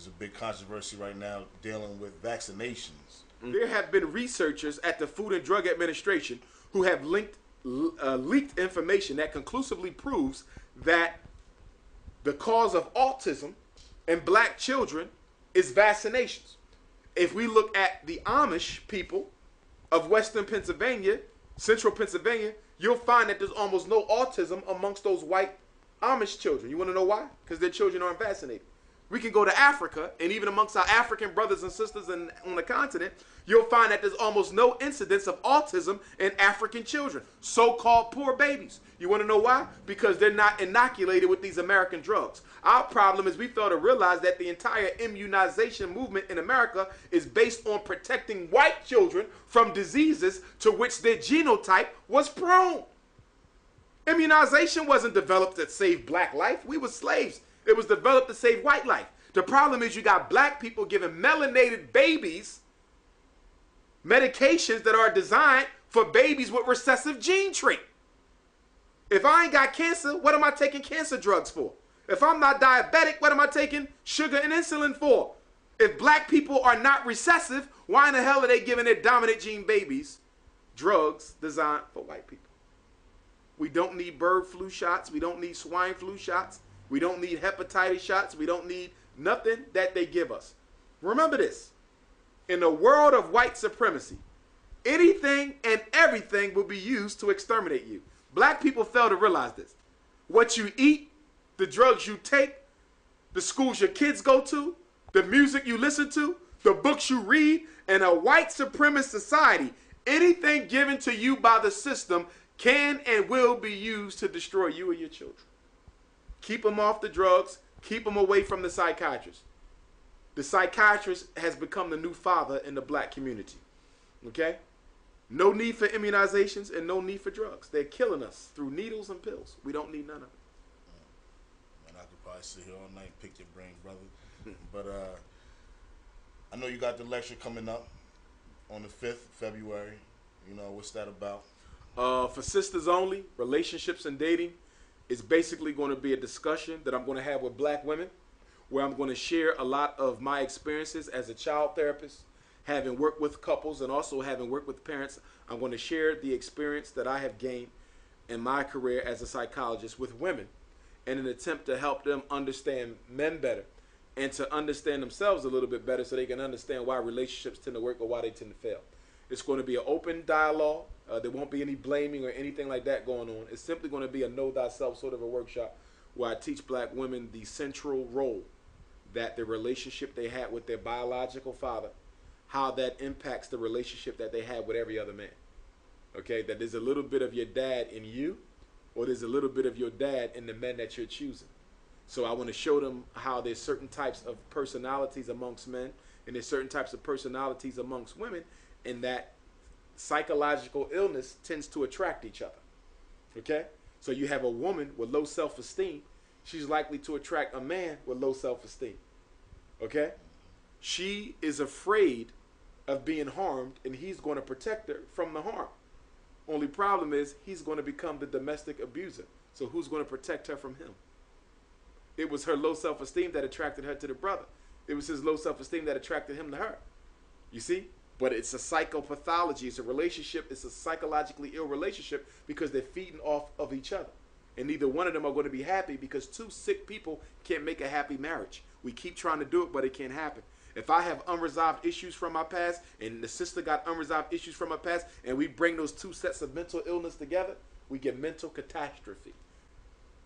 There's a big controversy right now dealing with vaccinations. There have been researchers at the Food and Drug Administration who have leaked information that conclusively proves that the cause of autism in black children is vaccinations. If we look at the Amish people of Western Pennsylvania, Central Pennsylvania, you'll find that there's almost no autism amongst those white Amish children. You want to know why? Because their children aren't vaccinated. We can go to Africa, and even amongst our African brothers and sisters on the continent, you'll find that there's almost no incidence of autism in African children, so-called poor babies. You want to know why? Because they're not inoculated with these American drugs. Our problem is we fail to realize that the entire immunization movement in America is based on protecting white children from diseases to which their genotype was prone. Immunization wasn't developed to save black life. We were slaves. It was developed to save white life. The problem is you got black people giving melanated babies medications that are designed for babies with recessive gene trait. If I ain't got cancer, what am I taking cancer drugs for? If I'm not diabetic, what am I taking sugar and insulin for? If black people are not recessive, why in the hell are they giving their dominant gene babies drugs designed for white people? We don't need bird flu shots. We don't need swine flu shots. We don't need hepatitis shots. We don't need nothing that they give us. Remember this. In the world of white supremacy, anything and everything will be used to exterminate you. Black people fail to realize this. What you eat, the drugs you take, the schools your kids go to, the music you listen to, the books you read, in a white supremacist society, anything given to you by the system can and will be used to destroy you and your children. Keep them off the drugs. Keep them away from the psychiatrist. The psychiatrist has become the new father in the black community. Okay? No need for immunizations and no need for drugs. They're killing us through needles and pills. We don't need none of it. Man, I could probably sit here all night and pick your brain, brother. But I know you got the lecture coming up on the 5th of February. You know, what's that about? For sisters only, relationships and dating, it's basically going to be a discussion that I'm going to have with black women, where I'm going to share a lot of my experiences as a child therapist, having worked with couples and also having worked with parents. I'm going to share the experience that I have gained in my career as a psychologist with women in an attempt to help them understand men better and to understand themselves a little bit better so they can understand why relationships tend to work or why they tend to fail. It's going to be an open dialogue. There won't be any blaming or anything like that going on. It's simply going to be a know thyself sort of a workshop where I teach black women the central role that the relationship they had with their biological father, how that impacts the relationship that they had with every other man. Okay, that there's a little bit of your dad in you, or there's a little bit of your dad in the men that you're choosing. So I want to show them how there's certain types of personalities amongst men, and there's certain types of personalities amongst women, and that psychological illness tends to attract each other. Okay? So you have a woman with low self-esteem, she's likely to attract a man with low self-esteem. Okay? She is afraid of being harmed, and he's going to protect her from the harm. Only problem is he's going to become the domestic abuser. So who's going to protect her from him? It was her low self-esteem that attracted her to the brother. It was his low self-esteem that attracted him to her. You see? But it's a psychopathology. It's a relationship. It's a psychologically ill relationship because they're feeding off of each other. And neither one of them are going to be happy because two sick people can't make a happy marriage. We keep trying to do it, but it can't happen. If I have unresolved issues from my past and the sister got unresolved issues from her past and we bring those two sets of mental illness together, we get mental catastrophe,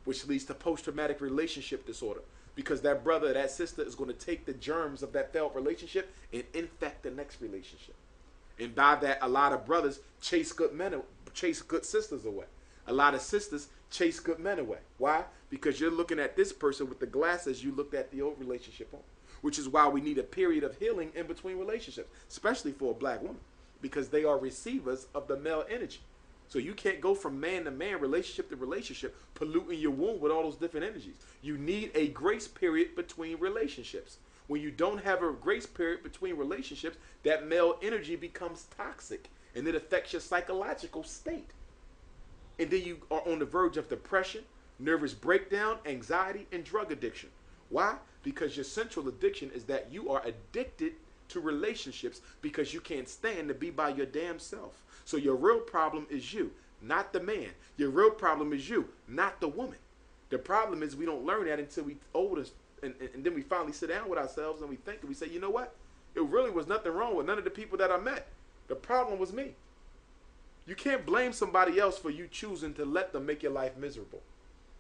which leads to post-traumatic relationship disorder. Because that brother or that sister is going to take the germs of that failed relationship and infect the next relationship. And by that, a lot of brothers chase good sisters away. A lot of sisters chase good men away. Why? Because you're looking at this person with the glasses you looked at the old relationship on. Which is why we need a period of healing in between relationships, especially for a black woman, because they are receivers of the male energy. So you can't go from man to man, relationship to relationship, polluting your womb with all those different energies. You need a grace period between relationships. When you don't have a grace period between relationships, that male energy becomes toxic and it affects your psychological state. And then you are on the verge of depression, nervous breakdown, anxiety, and drug addiction. Why? because your central addiction is that you are addicted to relationships because you can't stand to be by your damn self. So your real problem is you, not the man. Your real problem is you, not the woman. The problem is we don't learn that until we older, and then we finally sit down with ourselves and we think and we say, you know what? It really was nothing wrong with none of the people that I met. The problem was me. You can't blame somebody else for you choosing to let them make your life miserable.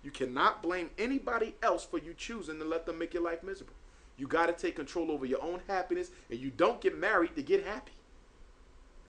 You cannot blame anybody else for you choosing to let them make your life miserable. You got to take control over your own happiness, and you don't get married to get happy.